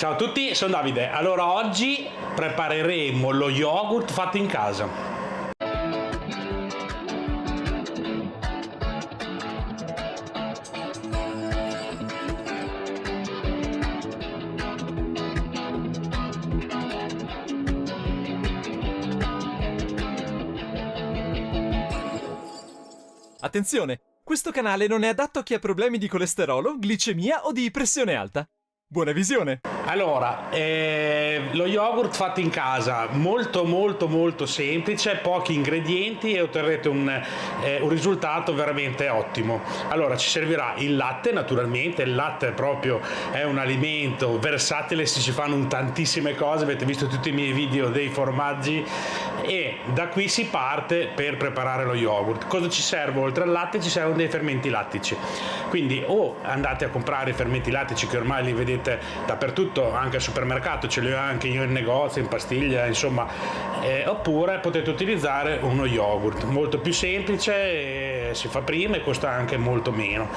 Ciao a tutti, sono Davide. Allora oggi prepareremo lo yogurt fatto in casa. Attenzione, questo canale non è adatto a chi ha problemi di colesterolo, glicemia o di pressione alta. Buona visione! Allora, lo yogurt fatto in casa, molto semplice, pochi ingredienti e otterrete un risultato veramente ottimo. Allora, ci servirà il latte, naturalmente, il latte proprio è un alimento versatile, si fanno tantissime cose, avete visto tutti i miei video dei formaggi e da qui si parte per preparare lo yogurt. Cosa ci serve? Oltre al latte ci servono dei fermenti lattici, quindi o andate a comprare i fermenti lattici che ormai li vedete dappertutto, anche al supermercato, ce li ho anche io in negozio, in pastiglia, insomma, oppure potete utilizzare uno yogurt molto più semplice, si fa prima e costa anche molto meno.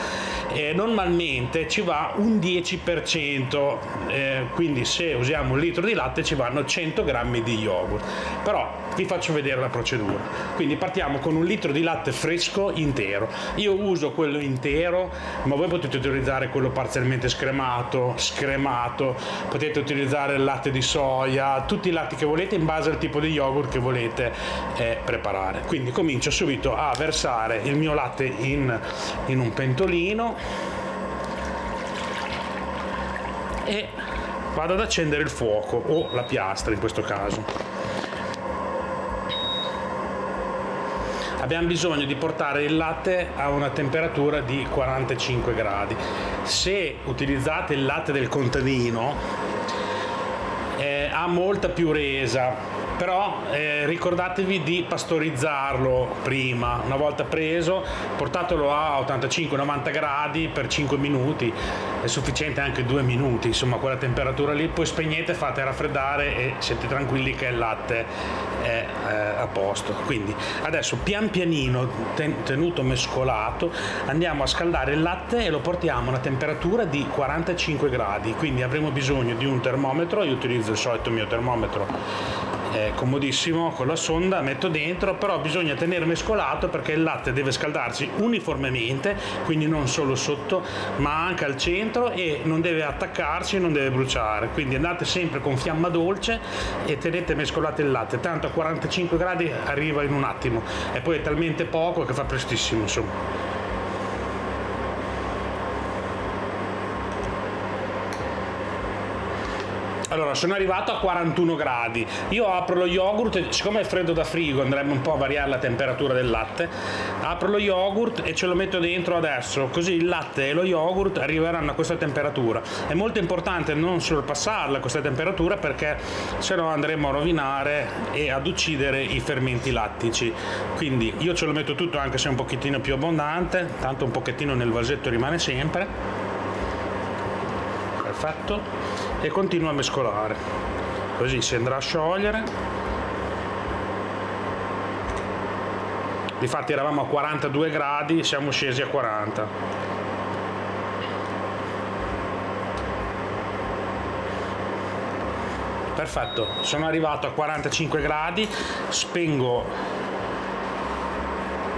Normalmente ci va un 10%, quindi se usiamo un litro di latte ci vanno 100 grammi di yogurt, però vi faccio vedere la procedura. Quindi partiamo con un litro di latte fresco intero. Io uso quello intero, ma voi potete utilizzare quello parzialmente scremato, potete utilizzare il latte di soia, tutti i latti che volete in base al tipo di yogurt che volete preparare. Quindi comincio subito a versare il mio latte in un pentolino e vado ad accendere il fuoco o la piastra in questo caso. Abbiamo bisogno di portare il latte a una temperatura di 45 gradi. Se utilizzate il latte del contadino ha molta più resa, però ricordatevi di pastorizzarlo prima. Una volta preso, portatelo a 85-90 gradi per 5 minuti, è sufficiente anche 2 minuti, insomma quella temperatura lì, poi spegnete, fate raffreddare e siete tranquilli che il latte è a posto. Quindi adesso pian pianino, tenuto mescolato, andiamo a scaldare il latte e lo portiamo a una temperatura di 45 gradi, quindi avremo bisogno di un termometro. Io utilizzo il solito mio termometro comodissimo con la sonda, metto dentro, però bisogna tenere mescolato perché il latte deve scaldarsi uniformemente, quindi non solo sotto ma anche al centro, e non deve attaccarsi, non deve bruciare, quindi andate sempre con fiamma dolce e tenete mescolato il latte, tanto a 45 gradi arriva in un attimo e poi è talmente poco che fa prestissimo, insomma. Allora, sono arrivato a 41 gradi, io apro lo yogurt e siccome è freddo da frigo andremo un po' a variare la temperatura del latte, apro lo yogurt e ce lo metto dentro adesso, così il latte e lo yogurt arriveranno a questa temperatura. È molto importante non sorpassarla questa temperatura perché se no andremo a rovinare e ad uccidere i fermenti lattici, quindi io ce lo metto tutto anche se è un pochettino più abbondante, tanto un pochettino nel vasetto rimane sempre. Perfetto, e continuo a mescolare, così si andrà a sciogliere. Difatti eravamo a 42 gradi, siamo scesi a 40. Perfetto, sono arrivato a 45 gradi, spengo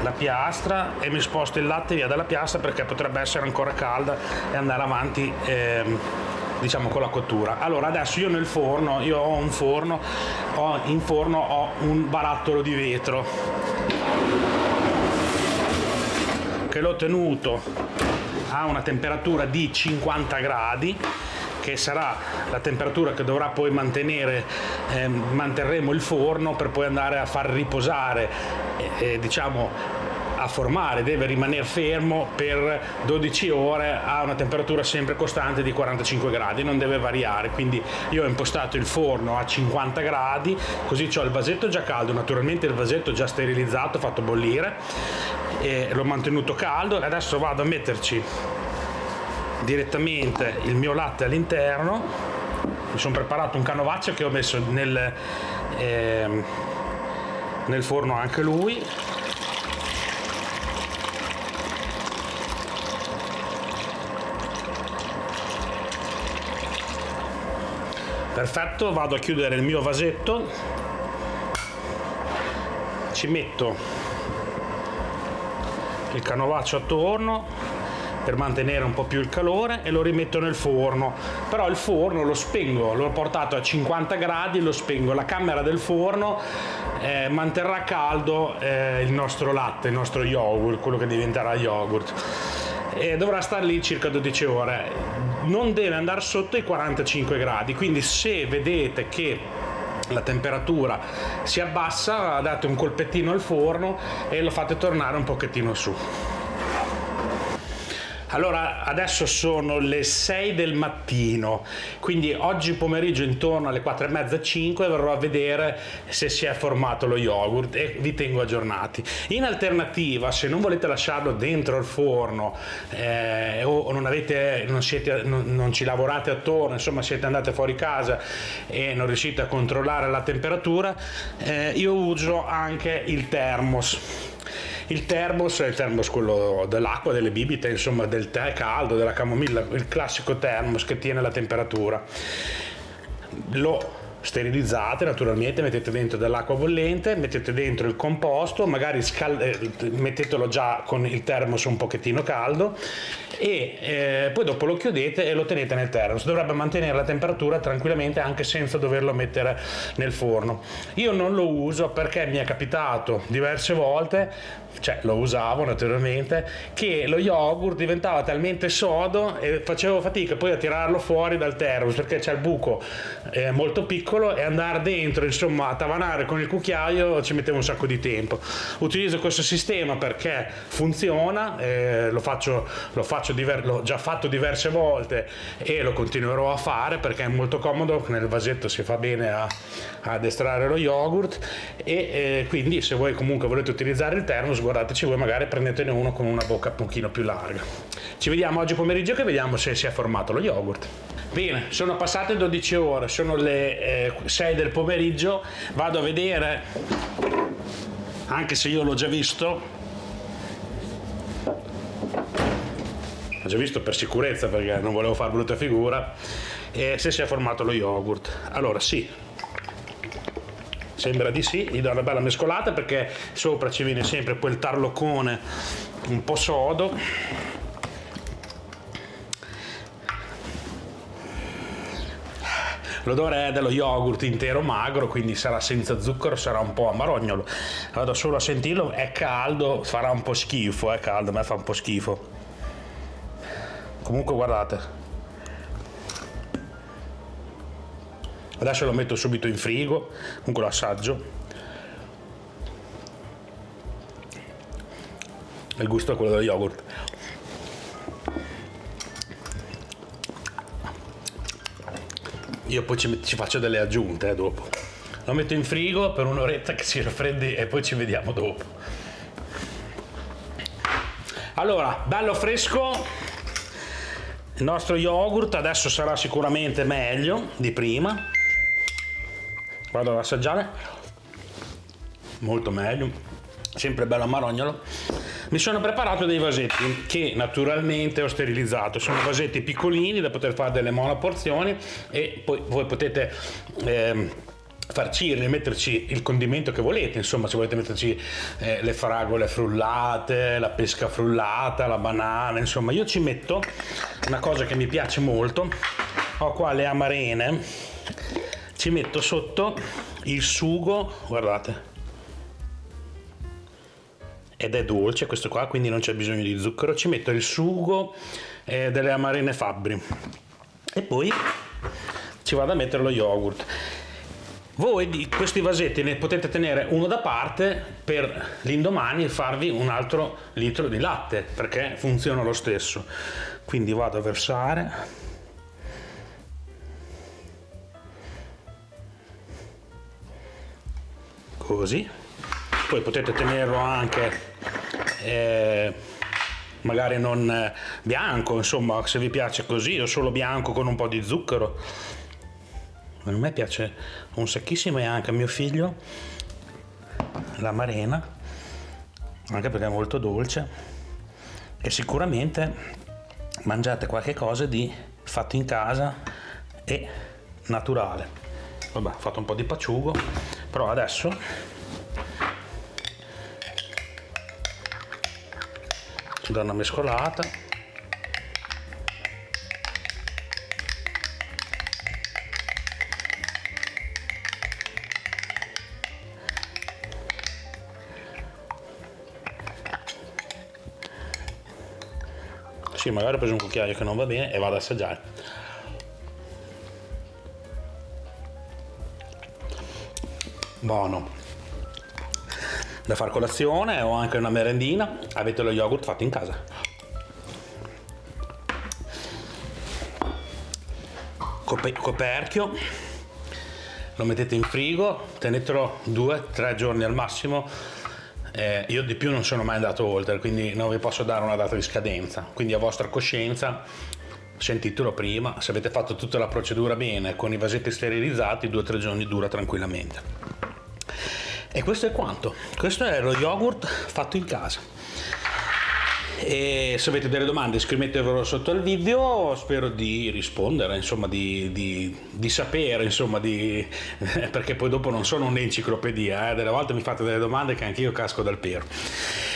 la piastra e mi sposto il latte via dalla piastra perché potrebbe essere ancora calda e andare avanti diciamo con la cottura. Allora adesso io nel forno, io ho un forno, in forno ho un barattolo di vetro che l'ho tenuto a una temperatura di 50 gradi, che sarà la temperatura che dovrà poi manterremo il forno per poi andare a far riposare, diciamo a formare, deve rimanere fermo per 12 ore a una temperatura sempre costante di 45 gradi, non deve variare. Quindi io ho impostato il forno a 50 gradi, così ho il vasetto già caldo, naturalmente il vasetto già sterilizzato, fatto bollire, e l'ho mantenuto caldo. E adesso vado a metterci direttamente il mio latte all'interno. Mi sono preparato un canovaccio che ho messo nel forno anche lui. Perfetto, vado a chiudere il mio vasetto, ci metto il canovaccio attorno per mantenere un po' più il calore e lo rimetto nel forno. Però il forno lo spengo, l'ho portato a 50 gradi, lo spengo. La camera del forno manterrà caldo il nostro latte, il nostro yogurt, quello che diventerà yogurt, e dovrà stare lì circa 12 ore. Non deve andare sotto i 45 gradi, quindi se vedete che la temperatura si abbassa, date un colpettino al forno e lo fate tornare un pochettino su. Allora, adesso sono le 6 del mattino, quindi oggi pomeriggio intorno alle 4:30-5 verrò a vedere se si è formato lo yogurt e vi tengo aggiornati. In alternativa, se non volete lasciarlo dentro il forno o non ci lavorate attorno, insomma siete andate fuori casa e non riuscite a controllare la temperatura, io uso anche il thermos. Il thermos è il thermos quello dell'acqua, delle bibite, insomma del tè caldo, della camomilla, il classico thermos che tiene la temperatura. Lo sterilizzate naturalmente, mettete dentro dell'acqua bollente, mettete dentro il composto, magari mettetelo già con il thermos un pochettino caldo e poi dopo lo chiudete e lo tenete nel thermos. Dovrebbe mantenere la temperatura tranquillamente anche senza doverlo mettere nel forno. Io non lo uso perché mi è capitato diverse volte, cioè lo usavo naturalmente, che lo yogurt diventava talmente sodo e facevo fatica poi a tirarlo fuori dal thermos perché c'è il buco molto piccolo e andare dentro, insomma, a tavanare con il cucchiaio ci metteva un sacco di tempo. Utilizzo questo sistema perché funziona, l'ho già fatto diverse volte e lo continuerò a fare perché è molto comodo, nel vasetto si fa bene ad estrarre lo yogurt e quindi se voi comunque volete utilizzare il thermos, guardateci voi, magari prendetene uno con una bocca un pochino più larga. Ci vediamo oggi pomeriggio che vediamo se si è formato lo yogurt. Bene, sono passate 12 ore, sono le 6 del pomeriggio, vado a vedere, anche se io l'ho già visto per sicurezza perché non volevo fare brutta figura, se si è formato lo yogurt. Allora sì, sembra di sì, gli do una bella mescolata perché sopra ci viene sempre quel tarlocone un po' sodo. L'odore è dello yogurt intero magro, quindi sarà senza zucchero, sarà un po' amarognolo. Vado solo a sentirlo, è caldo, farà un po' schifo, è caldo, a me fa un po' schifo. Comunque guardate. Adesso lo metto subito in frigo, comunque lo assaggio. Il gusto è quello dello yogurt. Io poi ci faccio delle aggiunte dopo. Lo metto in frigo per un'oretta che si raffreddi e poi ci vediamo dopo. Allora, bello fresco. Il nostro yogurt adesso sarà sicuramente meglio di prima. Vado ad assaggiare. Molto meglio. Sempre bello amarognolo. Mi sono preparato dei vasetti che naturalmente ho sterilizzato. Sono vasetti piccolini da poter fare delle monoporzioni e poi voi potete farcirli, metterci il condimento che volete, insomma se volete metterci le fragole frullate, la pesca frullata, la banana, insomma io ci metto una cosa che mi piace molto, ho qua le amarene, ci metto sotto il sugo, guardate, ed è dolce questo qua, quindi non c'è bisogno di zucchero, ci metto il sugo delle amarene Fabbri e poi ci vado a mettere lo yogurt. Voi di questi vasetti ne potete tenere uno da parte per l'indomani farvi un altro litro di latte, perché funziona lo stesso. Quindi vado a versare. Così. Poi potete tenerlo anche magari non bianco, insomma, se vi piace così, o solo bianco con un po' di zucchero. A me piace un sacchissimo e anche a mio figlio l'amarena, anche perché è molto dolce, e sicuramente mangiate qualche cosa di fatto in casa e naturale. Vabbè, ho fatto un po' di paciugo, però adesso do una mescolata. Sì, magari ho preso un cucchiaio che non va bene e vado ad assaggiare. Buono. Da far colazione o anche una merendina, avete lo yogurt fatto in casa. Coperchio, lo mettete in frigo, tenetelo 2-3 giorni al massimo. Io di più non sono mai andato oltre, quindi non vi posso dare una data di scadenza, quindi a vostra coscienza sentitelo prima. Se avete fatto tutta la procedura bene con i vasetti sterilizzati, 2-3 giorni dura tranquillamente. E questo è quanto. Questo è lo yogurt fatto in casa. E se avete delle domande scrivetevelo sotto al video, spero di rispondere, insomma di sapere, insomma perché poi dopo non sono un'enciclopedia, delle volte mi fate delle domande che anch'io casco dal pero.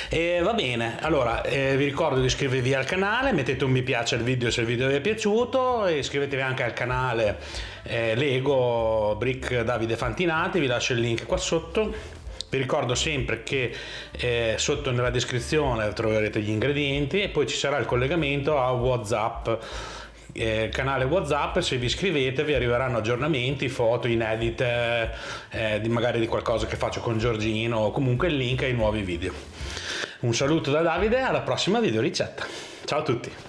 E va bene, allora vi ricordo di iscrivervi al canale, mettete un mi piace al video se il video vi è piaciuto e iscrivetevi anche al canale Lego Brick Davide Fantinati, vi lascio il link qua sotto. Vi ricordo sempre che sotto nella descrizione troverete gli ingredienti e poi ci sarà il collegamento a WhatsApp, canale WhatsApp. Se vi iscrivete vi arriveranno aggiornamenti, foto inedite, magari di qualcosa che faccio con Giorgino, o comunque il link ai nuovi video. Un saluto da Davide, alla prossima video ricetta. Ciao a tutti!